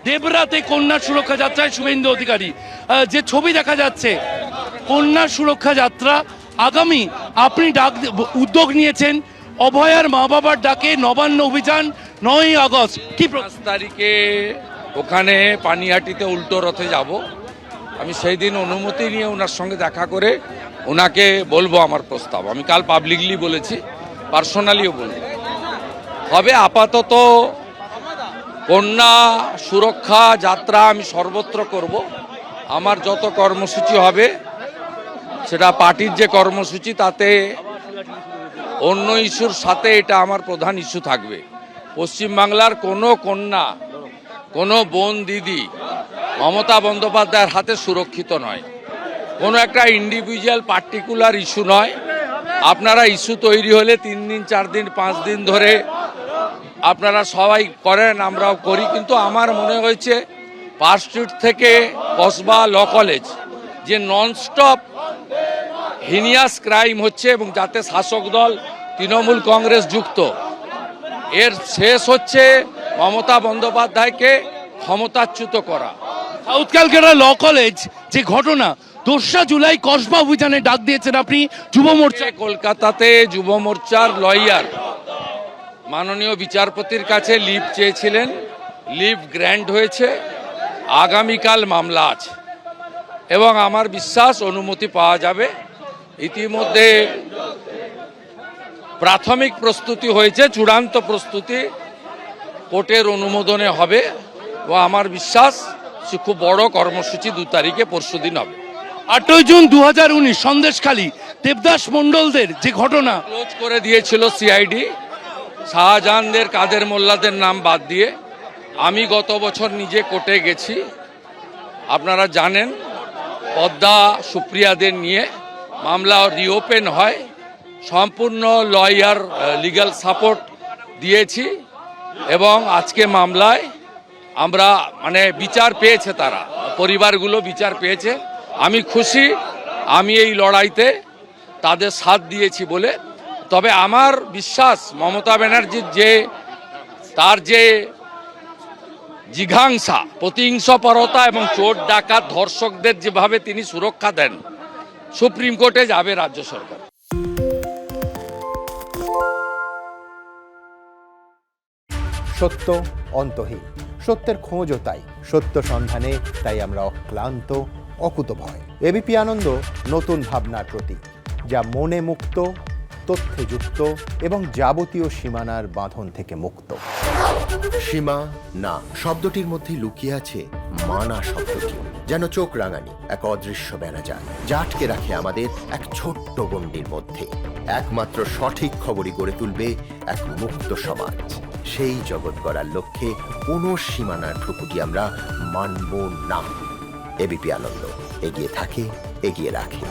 দেবরাতে কন্যা সুরক্ষা যাত্রায় শুভেন্দু অধিকারী, যে ছবি দেখা যাচ্ছে কন্যা সুরক্ষা যাত্রা, আগামী আপনি উদ্যোগ নিয়েছেন অভয়ার মা বাবার ডাকে নবান্ন অভিযান 9ই আগস্ট, কি 5 তারিখে ওখানে পানিহাটিতে উল্টো রথে যাব। আমি সেই দিন অনুমতি নিয়ে ওনার সঙ্গে দেখা করে ওনাকে বলবো আমার প্রস্তাব। আমি কাল পাবলিকলি বলেছি, পার্সোনালিও বলবো। তবে আপাতত কন্যা সুরক্ষা যাত্রা আমি সর্বত্র করব। আমার যত কর্মসূচি হবে সেটা পার্টির যে কর্মসূচি, তাতে অন্য ইস্যুর সাথে এটা আমার প্রধান ইস্যু থাকবে। পশ্চিমবাংলার কোনো কন্যা, কোনো বোন দিদি মমতা বন্দ্যোপাধ্যায়ের হাতে সুরক্ষিত নয়। কোনো একটা ইন্ডিভিজুয়াল পার্টিকুলার ইস্যু নয়। আপনারা ইস্যু তৈরি হলে 3 দিন 4 দিন 5 দিন ধরে আপনারা সবাই করেন, আমরাও করি, কিন্তু আমার মনে হয়েছে পার্ক স্ট্রিট থেকে কসবা ল কলেজ যে ননস্টপ হিনিয়াস ক্রাইম হচ্ছে এবং যাতে শাসক দল তৃণমূল কংগ্রেস যুক্ত, এর শেষ হচ্ছে মমতা বন্দ্যোপাধ্যায়কে ক্ষমতাচ্যুত করা। সাউথ ক্যালকাটা ল কলেজ যে ঘটনা, 2রা জুলাই কসবা অভিযানে ডাক দিয়েছেন আপনি যুব মোর্চা। কলকাতাতে যুব মোর্চার লয়ার মাননীয় বিচারপতির কাছে লিভ চেয়েছিলেন, লিভ গ্র্যান্ট হয়েছে। আগামীকাল মামলা আছে এবং আমার বিশ্বাস অনুমতি পাওয়া যাবে। ইতিমধ্যে প্রাথমিক প্রস্তুতি হয়েছে, চূড়ান্ত প্রস্তুতি কোর্টের অনুমোদনে হবে ও আমার বিশ্বাস সে খুব বড় কর্মসূচি 2 তারিখে পরশুদিন হবে। 8ই জুন 2019 সন্দেশখালী দেবদাস মণ্ডলদের যে ঘটনা, ক্লোজ করে দিয়েছিল সিআইডি, শাহজাহানদের কাদের মোল্লাদের নাম বাদ দিয়ে। আমি গত বছর নিজে কোর্টে গেছি, আপনারা জানেন, পদ্মা সুপ্রিয়াদের নিয়ে মামলা রিওপেন হয়, সম্পূর্ণ লয়ার লিগ্যাল সাপোর্ট দিয়েছি এবং আজকে মামলায় আমরা বিচার পেয়েছে, তারা পরিবারগুলো বিচার পেয়েছে। আমি খুশি, আমি এই লড়াইতে তাদের সাথ দিয়েছি বলে। তবে আমার বিশ্বাস মমতা ব্যানার্জির তার যে জিঘাংসা, প্রতিহিংসপরতা এবং চোর ডাকাত ধর্ষকদের যেভাবে তিনি সুরক্ষা দেন, সুপ্রিম কোর্টে যাবে রাজ্য সরকার। সত্য অন্তহীন, সত্যের খোঁজও তাই, সত্য সন্ধানে তাই আমরা অক্লান্ত, অকুতভয়। এবিপি আনন্দ নতুন ভাবনার প্রতীক, যা মনে মুক্ত, তথ্যে যুক্ত এবং যাবতীয় সীমানার বাঁধন থেকে মুক্ত। সীমা না শব্দটির মধ্যে লুকিয়ে আছে মানা শব্দটি, যেন চোখ রাঙানি এক অদৃশ্য বেড়াজাল, যা আটকে রাখে আমাদের এক ছোট্ট গণ্ডির মধ্যে। একমাত্র সঠিক খবরই গড়ে তুলবে এক মুক্ত সমাজ। সেই জগৎ গড়ার লক্ষ্যে কোনো সীমানার ঠুকুটি আমরা মানব না। এবিপি আনন্দ এগিয়ে থাকে, এগিয়ে রাখে।